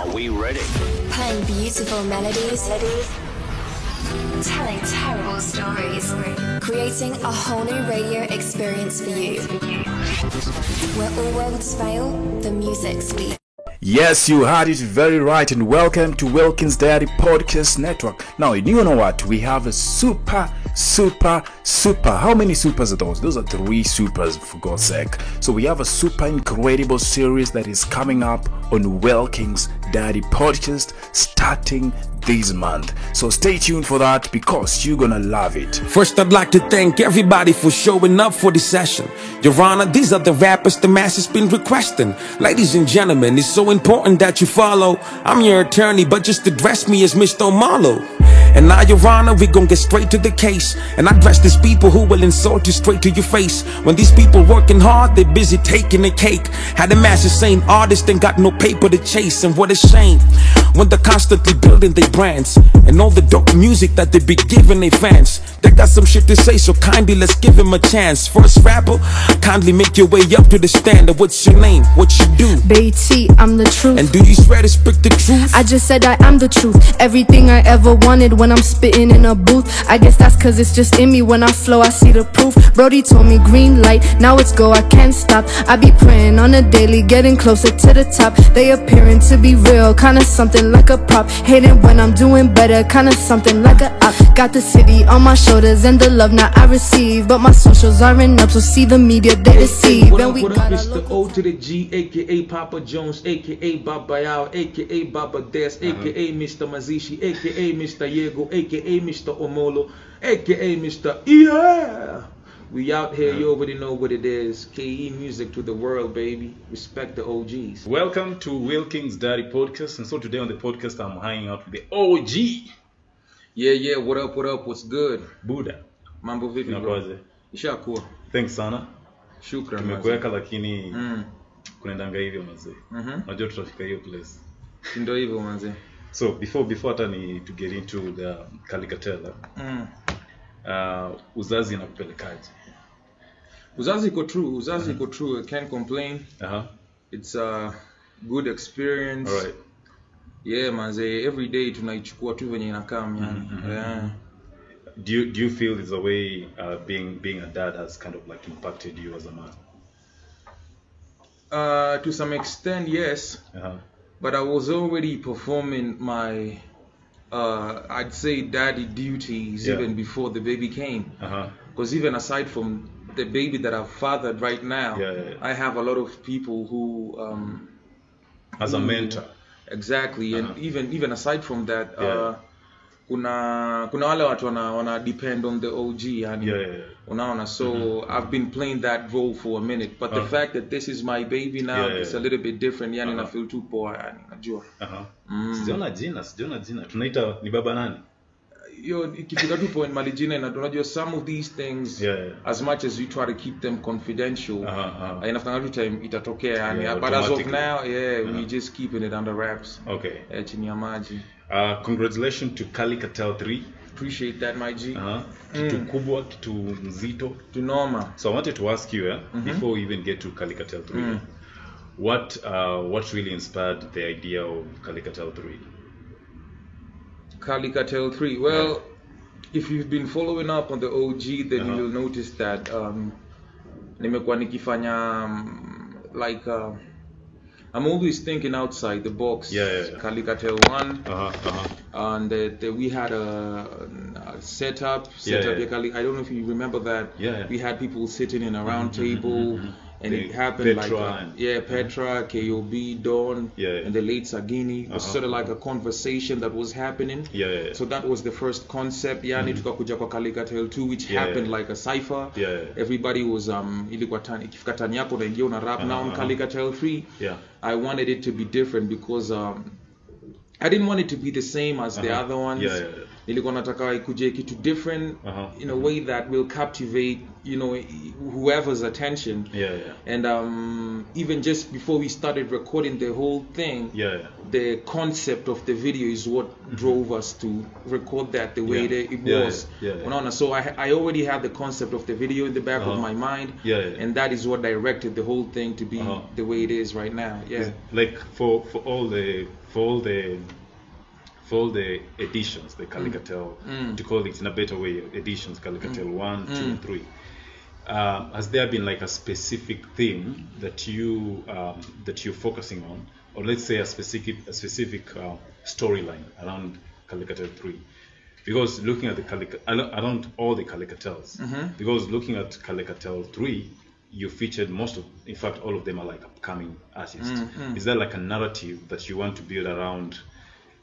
Are we ready? Playing beautiful melodies, telling terrible stories, creating a whole new radio experience for you. Where all worlds fail, the music's we. Yes, you heard it very right, and welcome to Wilkins Diary Podcast Network. Now, you know what? We have a super. How many supers are those? Those are 3 supers, for God's sake. So we have a super incredible series that is coming up on Wilkins Diary Podcast starting this month. So stay tuned for that because you're gonna love it. First, I'd like to thank everybody for showing up for this session. Your Honor, these are the rappers the masses been requesting. Ladies and gentlemen, it's so important that you follow. I'm your attorney, but just address me as Mr. Marlowe. And now, Your Honor, we gon' get straight to the case. And I address these people who will insult you straight to your face. When these people working hard, they're busy taking the cake. Had the masses saying artists ain't got no paper to chase. And what a shame when they're constantly building their brands. And all the dope music that they be giving their fans. They got some shit to say, so kindly let's give him a chance. First rapper, kindly make your way up to the standard. What's your name? What you do? BT, I'm the truth. And do you swear to speak the truth? I just said I am the truth. Everything I ever wanted when I'm spitting in a booth. I guess that's cause it's just in me. When I flow, I see the proof. Brody told me green light, now it's go, I can't stop. I be praying on a daily, getting closer to the top. They appearing to be real, kinda something like a prop. Hating when I'm doing better, kinda something like a op. Got the city on my shoulders and the love now I receive. But my socials aren't up, so see the media, they deceive. What up, Mr. O to the G, aka Papa Jones, aka Baba Yao, aka Baba Des, aka Mr. Mazishi, aka Mr. Yego, aka Mr. Omolo, aka Mr. Yeah. We out here, you already know what it is. KE music to the world, baby. Respect the OGs. Welcome to Wilkins Diary Podcast. And so today on the podcast, I'm hanging out with the OG. Yeah, what up, what's good? Buddha. Mambo vipi bro? Ishakuwa. Thanks sana. Shukran. Tumekuweka lakini kunaendanga hivyo mazee. Najua tutafika hiyo place. Ndio hivyo mazee. So before hata ni to get into the Kalikatela. Uzazi inakupelekaje? Uzazi iko true. I can't complain. It's a good experience. All right. Yeah, manze, every day tunaichukua tu venye inakam yani. Yeah. Do you feel there's a way being a dad has kind of like impacted you as a man? To some extent, yes. But I was already performing my I'd say daddy duties even before the baby came. Because even aside from the baby that I've fathered right now, I have a lot of people who as a mentor. Exactly, and even aside from that, kuna wale watu wana depend on the OG yani. Unaona, so I've been playing that role for a minute, but the fact that this is my baby now, it's a little bit different yani. Na feel too poor yani, najua. Sijaona jina. Tunaita ni baba nani? Yo, ikifika tu point mali jina na tunajua some of these things, as much as you try to keep them confidential, inafika tu time itatokea yani. But as of now, we just keeping it under wraps. Okay. Chini ya maji. Congratulations to Kalikatel 3. Appreciate that, my G. Kitu kubwa, kitu mzito. To norma. So I wanted to ask you, before we even get to Kalikatel 3, what really inspired the idea of Kalikatel 3? Kalikatel 3. Well, if you've been following up on the OG, then you will notice that nimekuwa nikifanya like I'm always thinking outside the box. Kalikatel 1, and we had a setup. I don't know if you remember that. We had people sitting in a round table, and it happened Petra like Petra, KOB, Dawn, and the late Sagini. It was sort of like a conversation that was happening. So that was the first concept. Tukakuja kwa Kalikatel 2, which happened like a cipher. Everybody was ilikuwa ikifika tani yako na ingia una rap. Now on Kalikatel 3, I wanted it to be different because I didn't want it to be the same as the other ones. nilikuwa nataka ikuje kitu different in a way that will captivate, you know, whoever's attention. And even just before we started recording the whole thing, the concept of the video is what drove us to record that the way that it was. So I already had the concept of the video in the back of my mind, and that is what directed the whole thing to be the way it is right now. Like for all the editions, the Calicatel, to call it in a better way, editions, Calicatel 1, 2, 3. Has there been like a specific theme that you're focusing on, or let's say a specific storyline around Calicatel 3? Because looking at around all the Calicatels, because looking at Calicatel 3, you featured in fact, all of them are like upcoming artists. Is there like a narrative that you want to build around?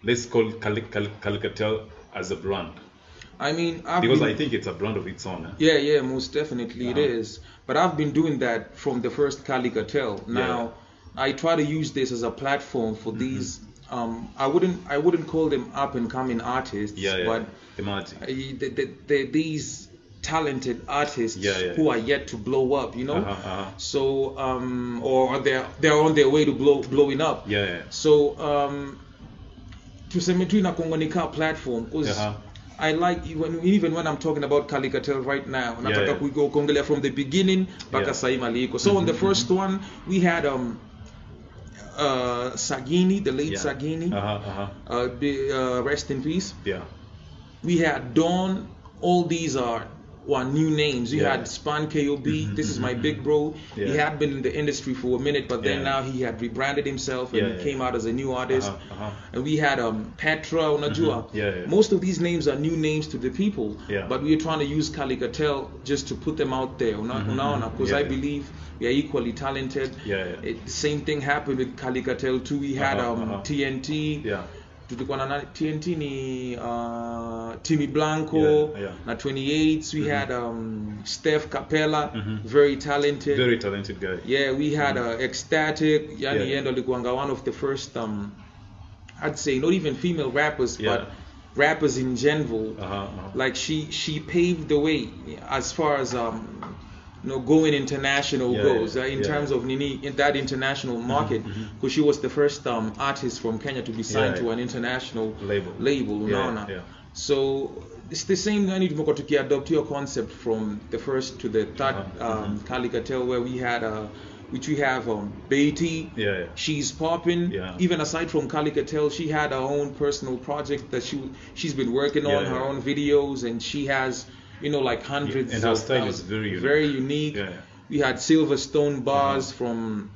Let's call Calicatel as a brand. I mean, I think it's a brand of its own. Yeah, most definitely it is. But I've been doing that from the first Calicatel. Now, I try to use this as a platform for these. I wouldn't call them up and coming artists, but these talented artists who are yet to blow up, you know. So or they're on their way to blowing up. So tuseme tu inakongonika platform, because I like even when I'm talking about Calicatel right now, nataka kuongelea from the beginning mpaka sai maliko. So on the first one we had Sagini, the late Sagini, rest in peace. We had Dawn. All these are new names. We had Span KOB. This is my big bro. He had been in the industry for a minute, but then now he had rebranded himself and came out as a new artist. And we had Petra, Unajua. Most of these names are new names to the people, but we are trying to use Calicatel just to put them out there, because I believe we are equally talented. The same thing happened with Calicatel too. We had TNT. Tulikuwa na TNT ni Timmy Blanco na 28s. We had Steph Capella, very talented guy. We had Ecstatic, yani yendo alikuanga one of the first I'd say not even female rappers, but rappers in general. Like she paved the way as far as going international goes, in terms of Nini in that international market, because she was the first artist from Kenya to be signed to an international label. So it's the same. I need to adopt your concept from the first to the third Calicatel, where we had which we have Beatty. She's popping. Even aside from Calicatel, she had her own personal project that she's been working on, her own videos, and she has like hundreds. And her style is very unique. We had Silverstone Bars from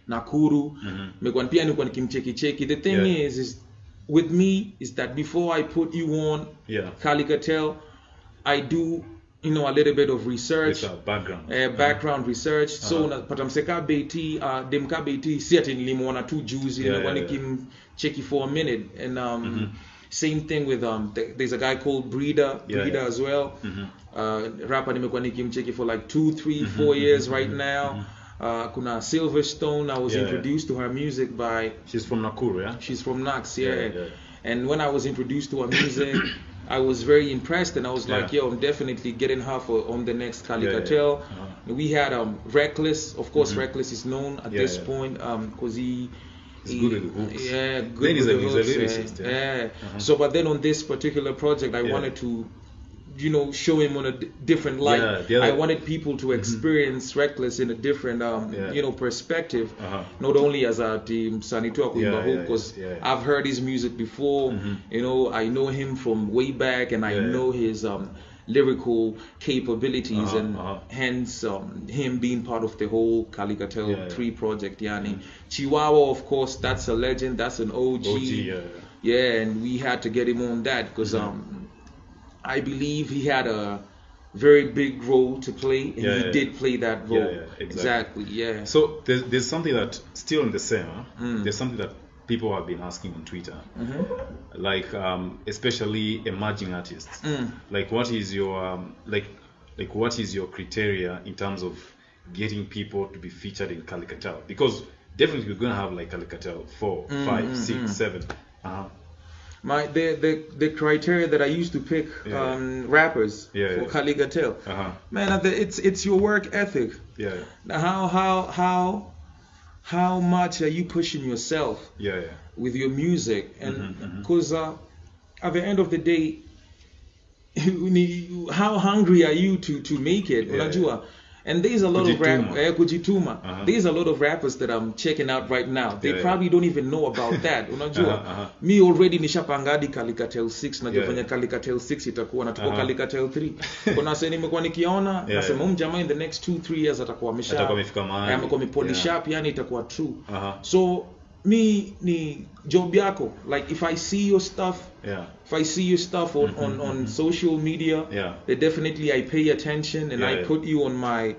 Nakuru. The thing is with me is that before I put you on Calicatel, I do a little bit of research, background research. So patamseka beti demka beti si ati nilimwona tu juzi, nilikuwa nikimcheki for a minute. And same thing with there's a guy called Breeder as well. Rapper nimekuwa nikimcheki for like 2, 3, 4 years right now. Kuna Silverstone, I was introduced to her music by... She's from Nakuru, She's from Nax, And when I was introduced to her music, I was very impressed, and I was like, yo, I'm definitely getting her on the next Calicatel. We had Reckless. Of course, Reckless is known at this point because he's good with the hooks. Good with the hooks. So, but then on this particular project, I wanted to, show him on a different light. I wanted people to experience Reckless in a different, perspective. Not only as a team Sanitoa Kuimba, because I've heard his music before. I know him from way back, and I know his lyrical capabilities, and hence him being part of the whole Calicatel 3 project. Chihuahua, of course, that's a legend. That's an OG. And we had to get him on that because I believe he had a very big role to play, and he did play that role. Exactly. So there's something that still in the same. There's something that people have been asking on Twitter, like especially emerging artists. Like, what is your what is your criteria in terms of getting people to be featured in Calicatel? Because definitely we're gonna have like Calicatel 4, 5, 6, 7. the criteria that I used to pick rappers for Kaligatel. Man, it's your work ethic. Yeah. How much are you pushing yourself with your music? And because at the end of the day, how hungry are you to make it? Unajua? And there's a lot of kujituma. There's a lot of rappers that I'm checking out right now. They probably don't even know about that. Unajua? Me already nishapangadi Kaligatel 6 na jifanya Kaligatel 6 itakuwa na tuko Kaligatel 3. Kuna sasa nimekuwa nikiona nasema jamaa in the next 2-3 years atakuwa amefika mahali. Amekuwa polish up, yani itakuwa true. So me ni job yako, like if I see your stuff on social media, then definitely I pay attention and I put you on my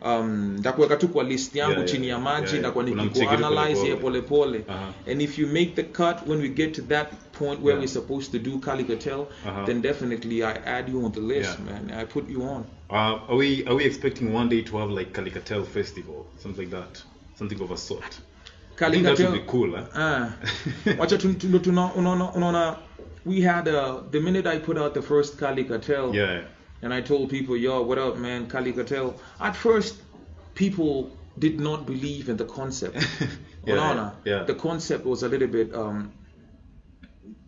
ndakuweka tu kwa list yangu chini ya maji na kwa nikikuanalyze pole. And if you make the cut when we get to that point where we're supposed to do Kaligatel, then definitely I add you on the list, man. I put you on. Are we expecting one day to have like Kaligatel festival, something like that, something of a sort? I think that would be cool, Wacha we had the minute I put out the first Kaligatel, and I told people, yo, what up, man, Kaligatel. At first, people did not believe in the concept. The concept was a little bit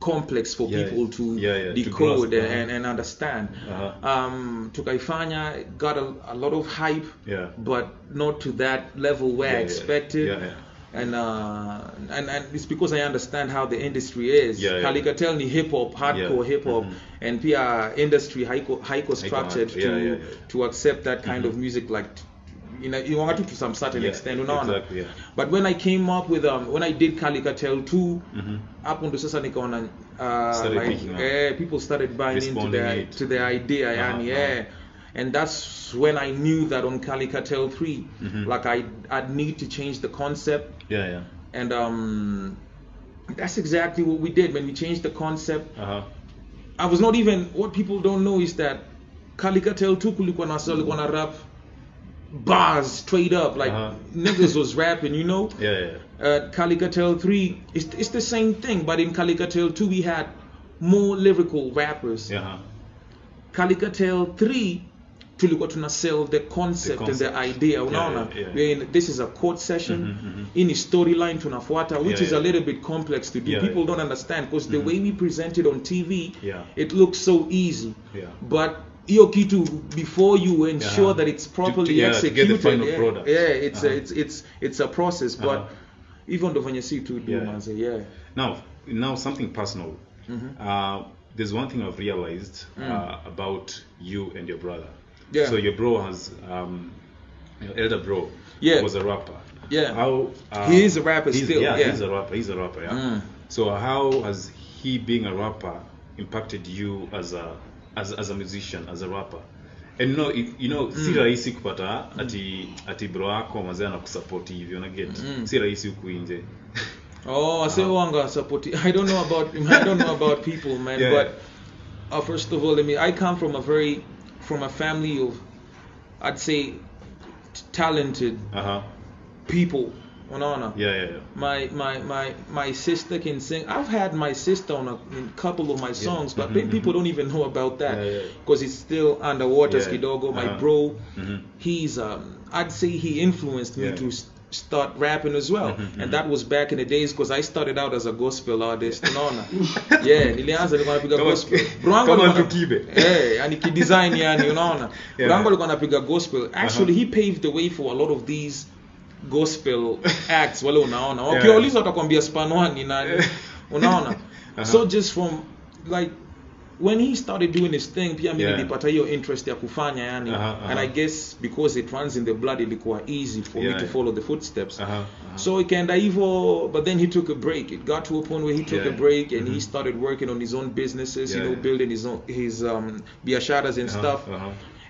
complex for people to decode and understand. Tukaifanya got a lot of hype, but not to that level where I expected. And it's because I understand how the industry is. Kaligatel ni hip hop, hardcore hip hop, and pia industry hiko structured to accept that kind of music, like you want to some certain extent, exactly, But when I came up with when I did Kaligatel 2, hapo ndo sasa nikaona people started buying into the idea, and that's when I knew that on Kaligatel 3, like I'd need to change the concept. And that's exactly what we did when we changed the concept. I was not even, what people don't know is that Kaligatel 2 kulikuwa na rap bars straight up, like niggas was rapping, you know. Kaligatel 3 it's the same thing, but in Kaligatel 2 we had more lyrical rappers. Kaligatel 3 tulikuwa tuna sell the concept and the idea, unaona. This is a court session, in a storyline tunafuata, which is a little bit complex to do. People don't understand because the way we present it on TV, it looks so easy, but hiyo kitu before you ensure that it's properly executed, to get the final product. It's a process, but even though when you see to do, man, say, now something personal. There's one thing I've realized about you and your brother. So your bro has your elder bro was a rapper. How he is a rapper still. He's a rapper. So how has he, being a rapper, impacted you as a musician, as a rapper? And si rahisi kupata ati bro yako mazee anakusupport hivi, una get. Si rahisi huku nje. I say wanga support. I don't know about people, man, but first of all, I come from a family of, I'd say, talented people. My sister can sing. I've had my sister on a couple of my songs, but people don't even know about that because it's still underwater. Kidogo. My bro, he's I'd say he influenced me to start rapping as well, and that was back in the days because I started out as a gospel artist. Nilianza nilikuwa napiga gospel. Kama tukibe. Yani kidesign yani unaona. Brango alikuwa anapiga gospel. Actually he paved the way for a lot of these gospel acts wale unaona. Ukiuliza utakwambia Span1 ni nani. Unaona. So just from like when he started doing his thing, pia mimi nilipata hiyo interest ya kufanya yani, and I guess because it runs in the blood, ilikuwa easy for me to follow the footsteps. So ikaenda hivyo, but then he took a break. It got to a point where he took a break and he started working on his own businesses, building his biasharas and stuff.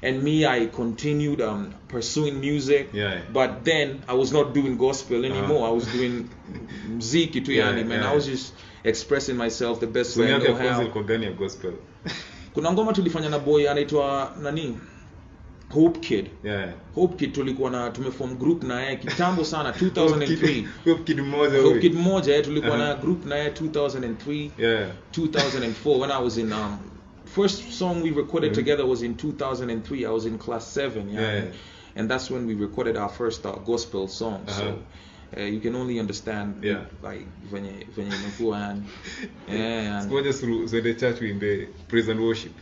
And me, I continued pursuing music, but then I was not doing gospel anymore. I was doing muziki tu yani, man. I was just expressing myself the best way I know how. Kwa gani ya gospel? Kuna ngoma tulifanya na boy anaitwa nani? Hope Kid. Yeah. Hope Kid tulikuwa na tumeform group na yeye kitambo sana 2003. Hope Kid mmoja. Hope Kid mmoja tulikuwa na group na yeye 2003. Yeah. 2004 when I was in first song we recorded together was in 2003. I was in class 7, yeah. And that's when we recorded our first gospel song. So you can only understand like venye imekuwa yani. Yeah. So the church we in praise and worship.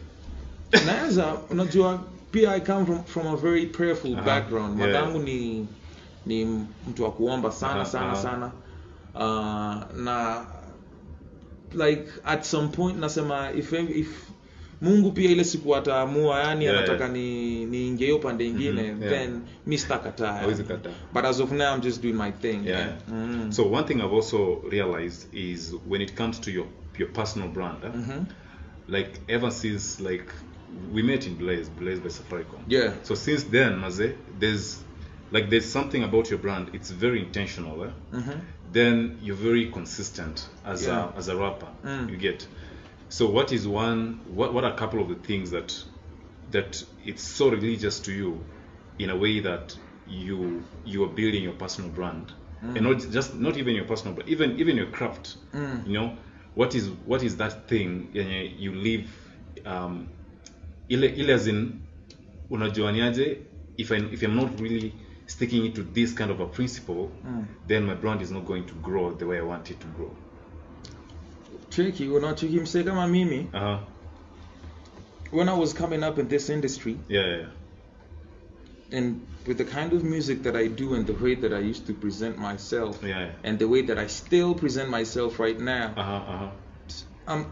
Naweza unajua pia I come from a very prayerful background. Madangu ni mtu wa kuomba sana. Na like at some point nasema if Mungu pia ile siku ataamua yani anataka niingie upande nyingine then mi sitakataa. But as of now I'm just doing my thing. So one thing I've also realized is when it comes to your personal brand, like ever since like we met in Blaze by Safaricom. Yeah. So since then, Maze, there's something about your brand. It's very intentional. Then you're very consistent as a rapper. You get. So what are a couple of the things that it's so religious to you, in a way that you are building your personal brand, and not even your personal brand, even your craft. You know, what is that thing you live? Ile as in unajuaniaje if I'm not really sticking to this kind of a principle, then my brand is not going to grow the way I want it to grow. Tricky, unachiki mse kama mimi. When I was coming up in this industry, and with the kind of music that I do and the way that I used to present myself, and the way that I still present myself right now, I'm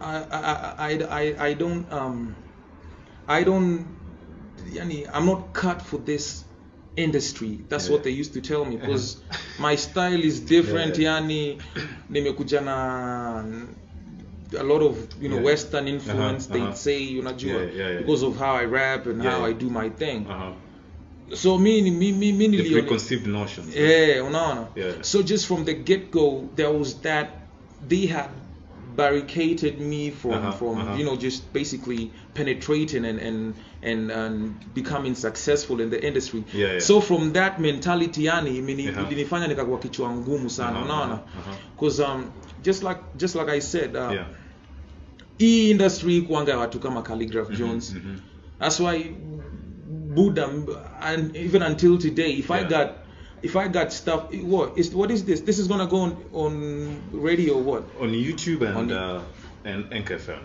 not cut for this industry. That's what they used to tell me, because my style is different. Nimekuja na a lot of Western influence. They'd say because of how I rap and how I do my thing. So me the preconceived notions. So just from the get-go there was that they had barricaded me from just basically penetrating and becoming successful in the industry. So from that mentality ilinifanya nikakuwa kichwa ngumu sana, unaona, because just like I said, hii industry kuanga watu kama Calligraph Jones. That's why Buddha, and even until today, if I got stuff, what is this? This is gonna go on radio, what? On YouTube and NKFM.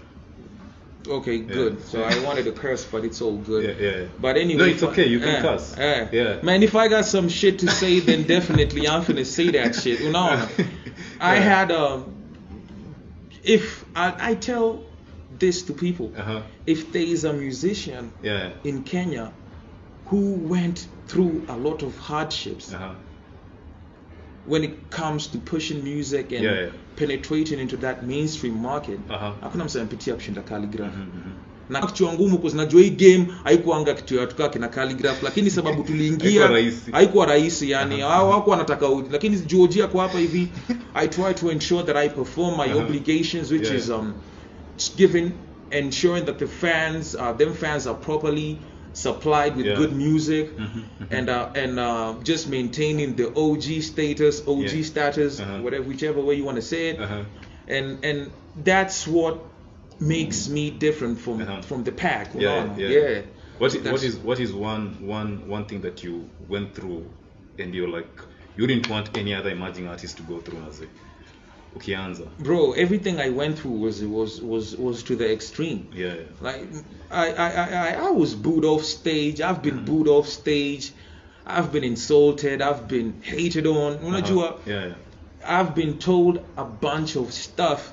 Okay, good. So I wanted to curse, but it's all good. But anyway, no, it's okay. You can curse. Man, if I got some shit to say, then definitely I'm finna say that shit. You know, I had if I tell this to people, if there is a musician in Kenya who went through a lot of hardships when it comes to pushing music and penetrating into that mainstream market, hakuna msema mpitia kushinda Calligraph. Na kichwa ngumu kwa najua hii game haikuanga kitu ya tukake na Calligraph, lakini sababu tuliingia haikuwa rahisi yani. Hao wanataka lakini Georgia kwa hapa hivi I try to ensure that I perform my obligations, which is giving, ensuring that the fans are properly supplied with good music, and just maintaining the OG status, whichever way you want to say it, and that's what makes me different from the pack. What is one thing that you went through and you're like you didn't want any other emerging artist to go through, Naze? Ukianza. Bro, everything I went through was to the extreme. Like I was booed off stage. I've been booed off stage. I've been insulted. I've been hated on. I've been told a bunch of stuff,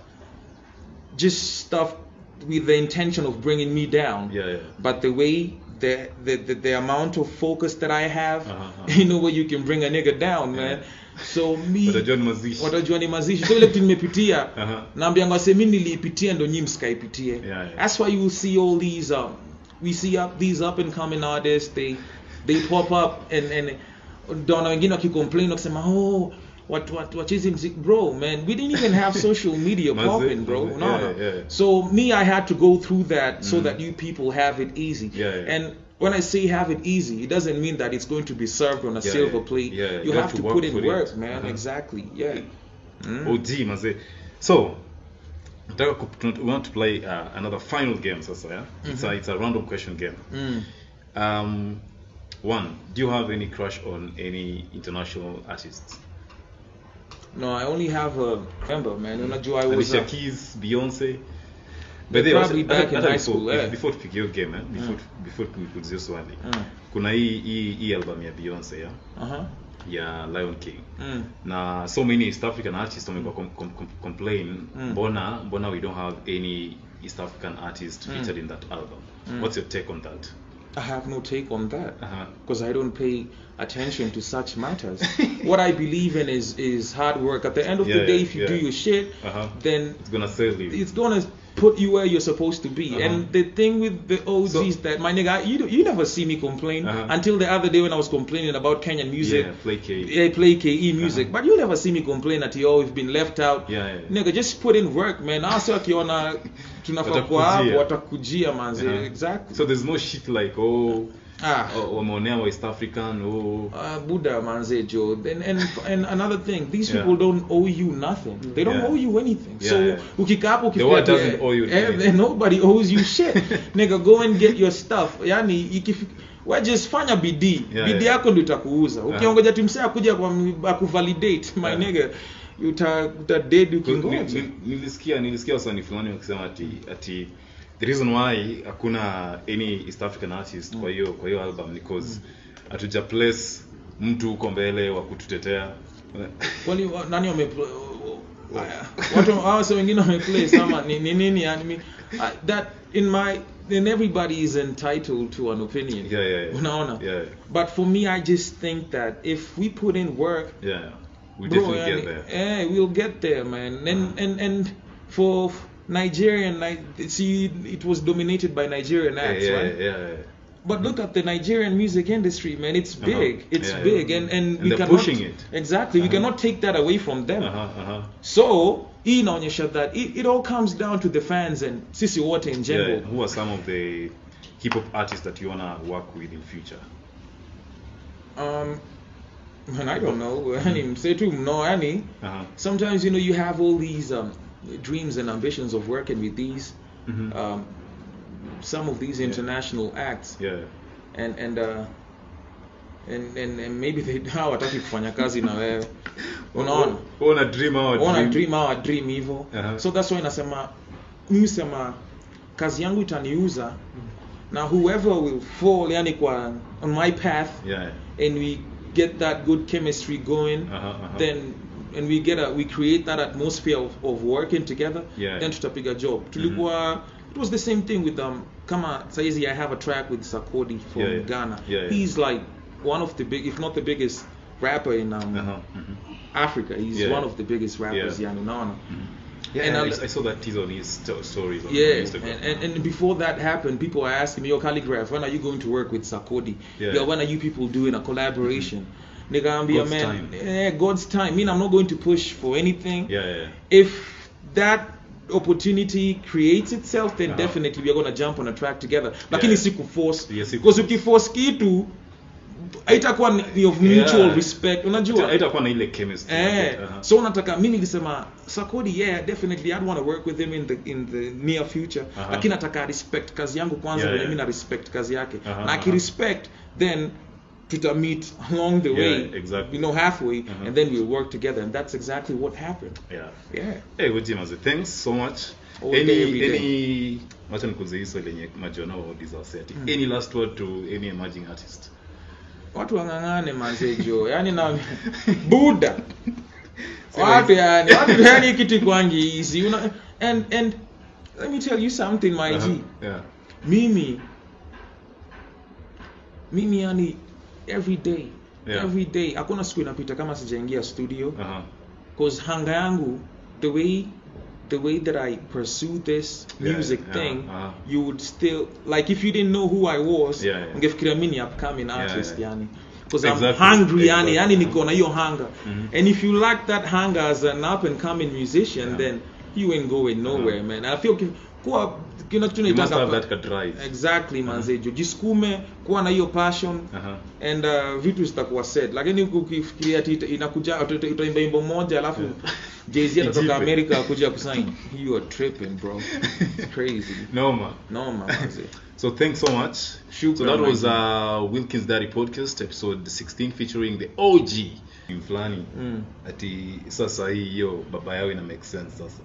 just stuff with the intention of bringing me down. But the way the amount of focus that I have, you know where you can bring a nigga down, man. So me watajua ni mazishi. So ile kitu nimepitia naambia ngwase mimi nilipitia ndo nyinyi msikaipitie. That's why you see all these we see these up and coming artists, they pop up and don't wengine wakicomplain wakisema what is music, bro, man, we didn't even have social media popping, bro. So me, I had to go through that so that you people have it easy. And when I say have it easy, it doesn't mean that it's going to be served on a silver plate. Yeah, you have to put in work, it. man. Exactly. Yeah. OG, manze. So, we want to play another final game, sasa, yeah? It's a random question game. One, do you have any crush on any international artists? No, I only have a remember, man. Unajua I was Alicia Keys, Beyonce. But probably back in high school. Before tupige hiyo game, before tukuzie swali. Kuna hii album ya Beyonce, yeah? Ya Lion King. Na so many East African artists wamekuwa complain mbona we don't have any East African artist featured in that album. What's your take on that? I have no take on that because I don't pay attention to such matters. What I believe in is hard work. At the end of the day, if you do your shit, then it's gonna save you. It's gonna put you where you're supposed to be. And the thing with the OGs that my nigga, you never see me complain until the other day when I was complaining about Kenyan music. Yeah, play KE music. But you never see me complain that you've been left out. Nigga, just put in work, man. Also akiona tunafaa kwa hapo watakujia manze. Exactly. So there's no shit like wameonea wa East African Buddha manze Joe. And another thing, these people don't owe you nothing. They don't owe you anything. So ukika hapo ukifika doesn't owe you anything. Nobody owes you shit. Nigga, go and get your stuff. Yani wewe just fanya bidii. Bidii yako ndio itakuuza. Ukiongoja timsea kuja kwa kuvalidate my nigga, uta dead ukingoja. Nilisikia wasanii fulani wakisema ati the reason why hakuna any East African artist kwa hiyo album because hatuja place mtu uko mbele wa kututetea. Kwani nani watu hao wengine wameplay sama nini yani that then everybody is entitled to an opinion. Unaona? But for me, I just think that if we put in work, we definitely get there. We'll get there, man. And for Nigerian, see, it was dominated by Nigerian acts, right? But look at the Nigerian music industry, man. It's big. It's big, and we they're cannot pushing it. Exactly. We cannot take that away from them. So, inaonyesha that it all comes down to the fans and sisi wote in general. Who are some of the hip hop artists that you wanna work with in future? Man, I don't know. Say to no any. Sometimes you have all these dreams and ambitions of working with these some of these international acts. And maybe they hawataki kufanya kazi na wewe. Unaona dream our dream hivyo. So that's why mimi sema kazi yangu itaniuza na whoever will fall yani on my path and we get that good chemistry going then and we create that atmosphere of working together then tutapiga job. It was the same thing with kama saizi I have a track with Sarkodie from Ghana. He's like one of the big, if not the biggest rapper in Africa. He's one of the biggest rappers unaona. And I saw that teaser on his stories on Instagram. And before that happened, people were asking me, yo, Calligraph, when are you going to work with Sarkodie? Yo, when are you people doing a collaboration? Nigga, man, God's time. I mean, I'm not going to push for anything. If that opportunity creates itself, then definitely we're going to jump on a track together. Lakini siku force. Because ukiforce kitu, haitakuwa ni of mutual respect. Unajua? Haitakuwa na ile chemistry. So unataka mimi nilisema Sarkodie, definitely I'd want to work with him in the near future. Lakini nataka respect kazi yangu kwanza, mimi na respect kazi yake. Na respect, then to meet along the way, halfway, and then we'll work together, and that's exactly what happened. Hey, Ujimaze, thanks so much. Any wacha nikuulize hizo lenye majona wa disaseti. Any last word to any emerging artist? Watu wangangane manze jo. Yani na Buddha. Watu yani kitu kwangi easy. And let me tell you something, my G. Mimi yani every day hakuna siku inapita kama sijaingia studio because hanga yangu the way that I pursue this music thing you would still like if you didn't know who I was ungefikiria mimi ni upcoming artist yani because I'm hungry yani niko na hiyo hunger and if you lack that hunger as an up and coming musician then you ain't going nowhere man. I feel kuwa you must tunaitanga have that drive. Exactly manze, jiskume kuwa na hiyo passion and vitu zitakuwa set. Lakini ukifikiria ati inakuja utaimba wimbo moja alafu Jay-Z atatoka America akuja kusign, you are tripping bro. Crazy. No man. So thanks so much. So that was Wilkins Diary Podcast episode 16 featuring the OG Fulani. Ati sasa hiyo baba yao ina make sense sasa.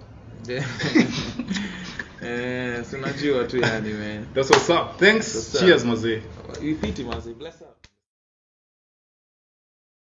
Unajua tu yani man. That's what's up. Thanks. Cheers mazee. You fit mazee. Bless up.